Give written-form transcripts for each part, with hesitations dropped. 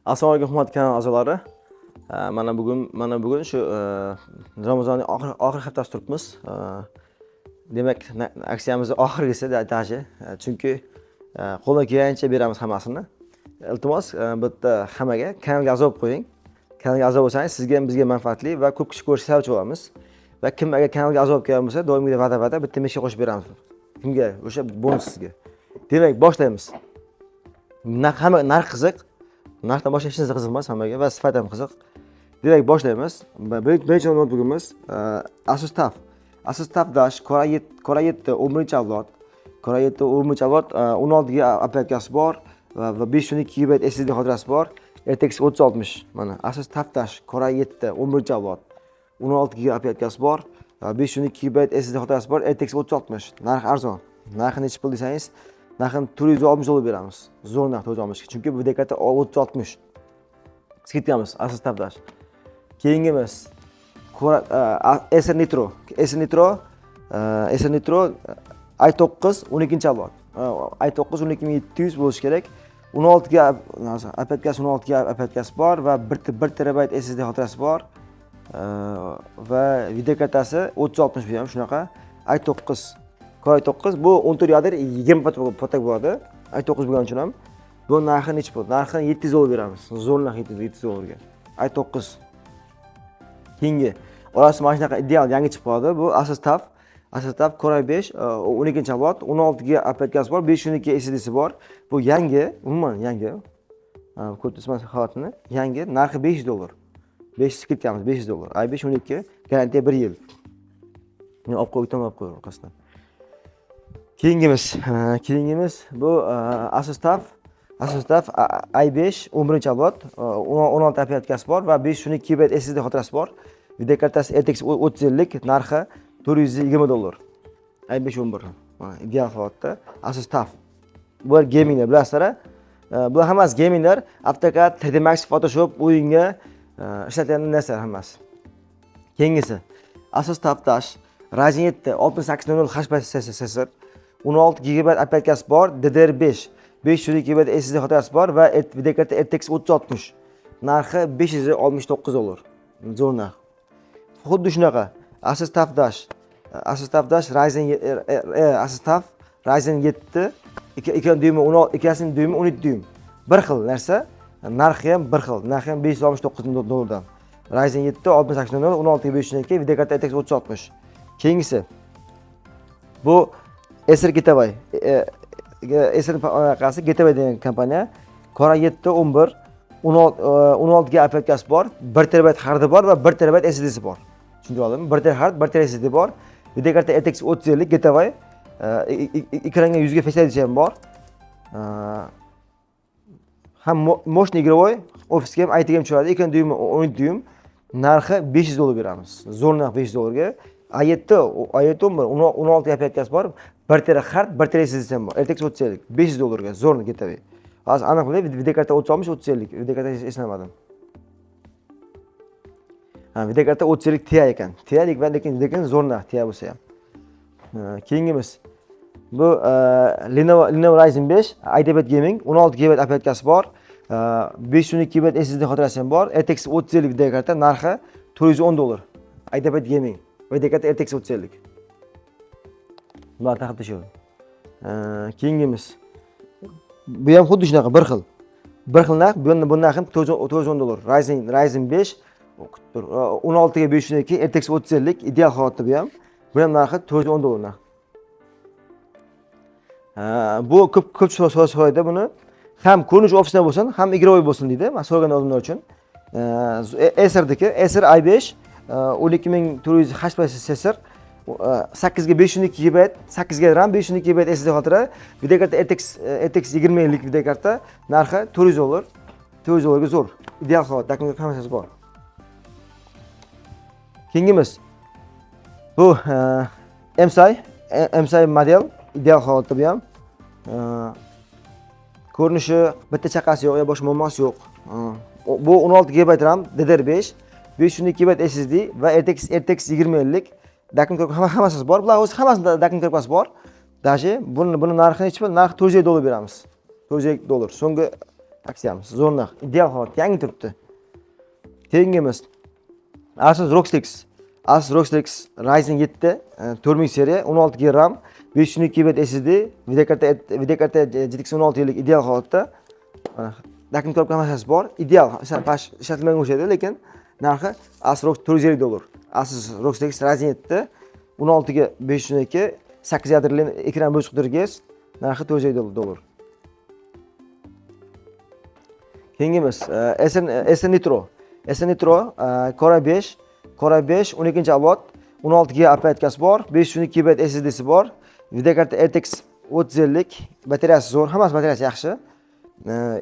Assalomu alaykum hurmatli kanal a'zolari. Mana bugun shu Ramazonning oxir haftasi turibmiz. Demak, aksiyamizning oxirgisi dashi. Chunki qo'ldan kelgancha beramiz hammasini. Iltimos, bitta hammaga kanalga a'zo bo'lib qo'ying. Kanalga a'zo bo'lsangiz, sizga ham bizga manfaatli va ko'p kishi ko'rishga sababchi bo'lamiz. Va kim agar kanalga a'zo bo'lib kelgan bo'lsa, doimiy va'da bitta meshga qo'shib beramiz. Kimga? O'sha bonus sizga. Demak, boshlaymiz. Narx qiziq. Narxdan boshqa hech narsa qiziq emas hammaga va sifat ham qiziq. Demak, boshlaymiz. Birinchi notebookimiz Asus TUF. Asus TUF Dash Core i7 11-avlod. Core i7 11-avlod 16 GB apparatgasi bor va 512 GB SSD xotirasi bor. RTX 3060. Mana Asus TUF Dash Core i7 11-avlod 16 GB apparatgasi bor, 512 GB SSD xotirasi bor. RTX 3060. Narx arzon. Narxi necha pul desangiz, narxini $460 beramiz. Zo'r narx $460. Chunki bu dekada 3060. Skidkamiz Asus TUF Dash. Keyingimiz Acer Nitro i9 12-avlod. i9 12700 bo'lishi kerak. 16 GB apparatgasi 16 GB apparatgasi bor va 1 TB SSD xotirasi bor. Va video kartasi 3060 bu ham shunaqa. i9 Core i9 bu 14 yadr 20 potak bo'ladi. i9 bo'lgani uchun ham bu narxi necha pul? Narxini $700 beramiz. Zo'r narx $700 ga. i9. Keyingi orasi mana shunaqa ideal yangi chiqib qoldi. Bu Asus TUF Core i5 12-avlod 16 GB apparatgasi bor, 512 SSD'si bor. Bu yangi, umuman yangi. Ko'rsatmas holatini yangi, narxi $500. 5 skidkamiz $500. i5 12 garantiya 1 yil. Men olib qo'yib orqasidan. Keyingimiz bu Asus TUF i5 11-avlod 16 apparatgasi bor va 512 GB SSD xotirasi bor. Video kartasi RTX 3050, narxi $420. i5 11. Mana ideal holatda Asus TUF. Bu gaminglar bilasizlar. Bu hammasi gaminglar, AutoCAD, 3D Max, Photoshop, o'yinga ishlatadigan narsalar hammasi. Keyingisi Asus TUF Dash Ryzen 7 6800 H prosessor 16 GB apparatgasi bor, DDR5 512 GB SSD xotirasi bor va video karta RTX 3060. Narxi $569. Zo'r narx. Xuddi shunaqa Asus TUF Dash Ryzen 7 2 dyuym 12 dyuym 1 xil narsa, narxi ham 1 xil. Narxi ham $569 dan. Ryzen 7 6800 16 512 video karta RTX 3060. Keyingisi bu Acer Getaway. Acer Getaway degan kompaniya. Core i7 11 16 GB apparatgasi bor, 1 TB hardi bor va 1 TB SSD'si bor. Tushunib oldimmi? 1 TB hard, 1 TB SSD bor. Video karta RTX 3050 Getaway. Ekranga yuzga Face ID ham bor. Ham moshniy игровой, ofisga ham IT ham tushadi. 2 dyuym 12 dyuym. Narxi $500 beramiz. Zo'r narx $500 ga. i7 16 GB apparatgasi bor, 1 TB hard, 1 TB SSD ham bor. RTX 3050 $500 ga. Zo'r Getaway. Hozir aniq bilay, video karta 3060 video karta eslamadim. Video karta 3050 Ti ekan. Ti lekin zo'r narx Ti bo'lsa ham. Keyingimiz bu Lenovo Ryzen 5 iPad Gaming 16 GB apparatgasi bor, 512 GB SSD xotirasi ham bor. RTX 3050 video karta, narxi $410. iPad Gaming video karta RTX 3050. Bular taqib tashlab. Keyingimiz bu ham xuddi shunaqa bir xil narx. Bu narxi $410. Ryzen 5 16 ga 512 RTX 3050 ideal holatda bu ham. Bu ham narxi $410 narx. Bu ko'p so'raydi buni. Ham ko'rinish ofisda bo'lsin, ham игровой bo'lsin deydi. Men so'ragan odamlar uchun. Acer i5 12400 H prosessor 8 ga 512 GB, 8 ga RAM, 512 GB SSD xotira, video karta RTX 2050 video karta, narxi $400. $400 ga zo'r. Ideal holat, dokument hammasi bor. Keyingimiz bu MSI model, ideal holatda bu ham. Ko'rinishi bitta chaqasi yo'q, boshqa muammosi yo'q. Bu 16 GB RAM, DDR5, 512 GB SSD va RTX 2050 dokument hammasi bor. Bular o'zi hammasida dokument ko'rpasi bor. Dashi buni narxi necha pul? Narxi $400 beramiz. $400. So'nggi aksiyamiz. Zo'rnaq, ideal holatda yangi turibdi. Keyingimiz Asus ROG Strix. Asus ROG Strix Ryzen 7 4000 seriya 16 GB RAM, 512 GB SSD, videokarta GTX 16 yillik ideal holatda. Mana dakim korpka hammasi bor. Ideal, ishlatilmagan o'xshaydi, lekin narxi Asus ROG $450. Asus ROG Strix Ryzen 7 16 ga 512 8 yadrli ekran 1.4 GHz, narxi $450. Keyingimiz SN Nitro. SN Nitro Core 5 12-avlod 16 GB aparatkasi bor, 512 GB SSD'si bor, videokarta RTX 3050, batareyasi zo'r, hammasi batareyasi yaxshi.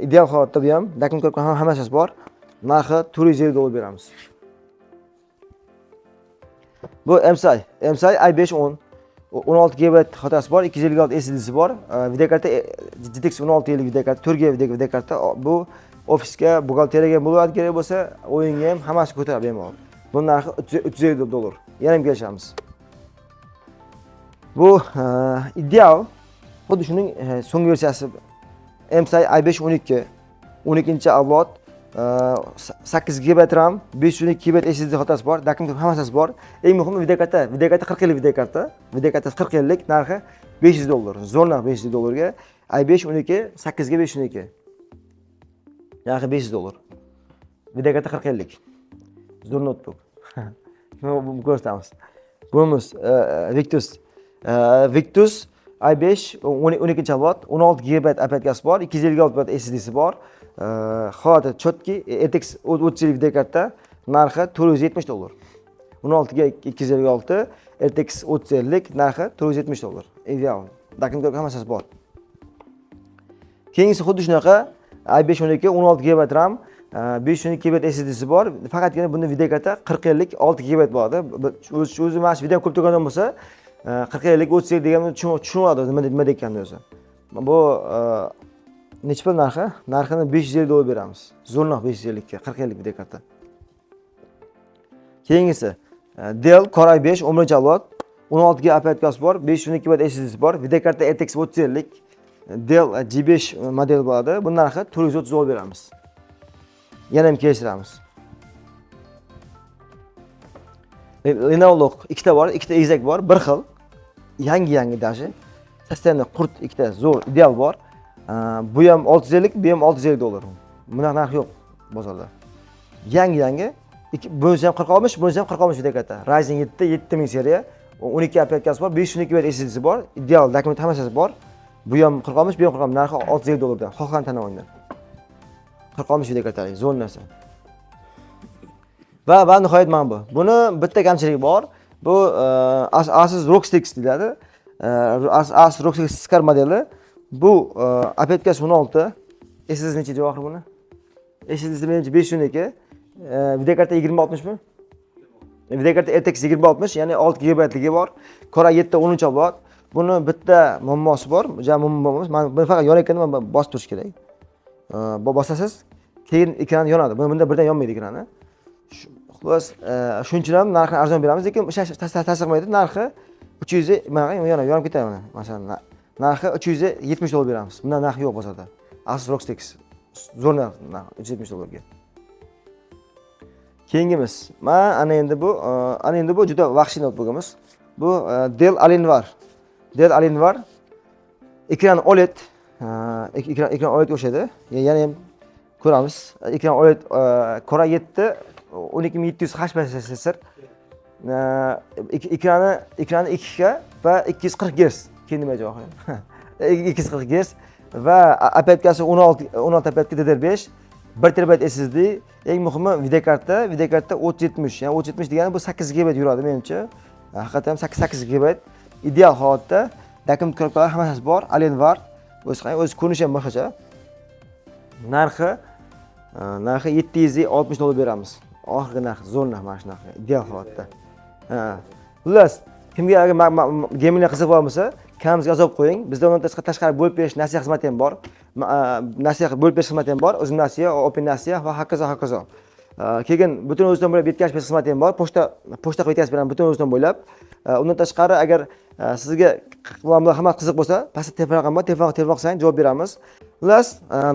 Ideal holatda bu ham, dakim korpka hammasi bor. Narxi $450 beramiz. Bu MSI i510 16 GB xotirasi bor, 256 SSD'si bor, videokarta GTX 16 yillik videokarta, 4 GB videokarta. Bu ofisga, buxgalteriyaga bo'ladi kerak bo'lsa, o'yinga ham hammasi ko'tarib bemalol. Bunun narxi $350. Yana ham kelishamiz. Bu ideal. Xuddi shuning so'nggi versiyasi MSI i5 12-avlod 8 GB RAM, 512 GB SSD xotirasi bor, dakim hammasi bor. Eng muhimi videokarta 40 yillik videokarta 40 yillik narxi $500. Zo'rnaq $500 ga i5 8 ga 512. Narxi $500. Videokarta 40 yillik. Zo'r notebook. Bu ko'rsatamiz. Bunimiz Victus i5 12-avlod 16 GB aparatkasi bor, 256 SSD'si bor. Holati chotki, RTX 30 yillik videokarta, narxi $470. 16 ga 256, RTX 3050, narxi $470. Ideal. Dakim korpka hammasi bor. Keyingisi xuddi shunaqa i5 16 GB RAM, 512 GB SSD'si bor. Faqatgina bunda videokarta 40 yillik 6 GB bo'ladi. O'zi mana shu video ko'p turgan bo'lsa, 40 yillik 30 yillik deganni tushunadi nima deganini o'zi. Bu necha pul narxi? Narxini $550 beramiz. Zo'rnaq 550 ga 40 yillik videokarta. Keyingisi Dell Core i5 11-avlod 16 GB aparatkasi bor, 512 GB SSD'si bor, videokarta RTX 3050, Dell G5 model bo'ladi. Bu narxi $430 beramiz. Yana ham kelishtiramiz. Lenovo ikkita bor, ikkita egizak bor, bir xil. Yangi dashi. Sistemda qurt ikkita zo'r ideal bor. Bu ham 650, bu ham $650. Bunaqa narx yo'q bozorda. Yangi. Bunisi ham 40 olmuş, bunisi ham 40 olmuş videokarta. Ryzen 7 7000 seriya, 12 aparatkasi bor, 512 GB SSD'si bor, ideal dokument hammasi bor. Bu ham 40 olmuş, bu ham 40 olmuş. Narxi $650 dan. Xohlagan tanlab oling. 40 olmuş videokartalik, zo'r narsa. Va nihoyat mana bu. Buni bitta kamchiligi bor. Bu Asus ROG Strix deyiladi. Asus ROG Strix Scar modeli. Bu aparatkasi 16, SSD necha javohir buni? SSD menimcha 512, videokarta 2060 mi? Videokarta RTX 2060, ya'ni 6 GB bor. Core i7 10-avlod. Buni bitta muammosi bor. Muammomiz, men buni faqat yonayotganda bosib turish kerak. Bosasiz, keyin ekran yonadi. Bunda birdan yonmaydi ekrani. Xullas, shuning uchun ham narxini arzon beramiz, lekin ta'sir qilmaydi. Narxi 300 mana yonib ketadi mana. Masalan, narxi $370 beramiz. Bundan narx yo'q bozorda. Asus ROG Strix zo'r narx $370 ga. Keyingimiz, ana endi bu juda vahshiy notebookimiz. Bu Dell Alienware. Ekran OLED. Ekran OLEDga o'xshaydi. Yana ham ko'ramiz. Ekran OLED Core i7 12700H prosessor. Ekrani 2K va 240 Hz. Keyin nima javob? 240 Hz va aparatkasi 16 aparatka DDR5, 1 TB SSD, eng muhimi videokarta 3070. Ya'ni 3070 degani bu 8 GB yuradi menimcha. Haqiqatan 8 GB ideal holatda, dakim korpkalar hammasi bor. Alienware o'z ko'rinishi ham boshqacha. Narxi $760 beramiz. Oxirgi narxi zo'r narx mana shunaqa ideal holatda. Xullas, kimga agar gamingga qiziq bo'lsa, kanalımızga yozib qo'ying. Bizda undan tashqari bo'lib berish nasihat xizmati ham bor. Nasihat bo'lib berish xizmati ham bor. O'zim nasihat, open nasihat va hokazo. Keyin butun o'zidan bo'ylab yetkazish xizmati ham bor. Pochta qilib yetkazib beraman butun o'zidan bo'ylab. Undan tashqari agar sizga hamma qiziq bo'lsa, pastda telefon raqami bor, telefon qilsang javob beramiz. Xullas,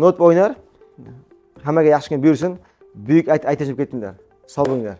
notebook o'ynar. Hammaga yaxshi kun buyursin. Buyuk aytishib ketdinglar. Sog' bo'linglar.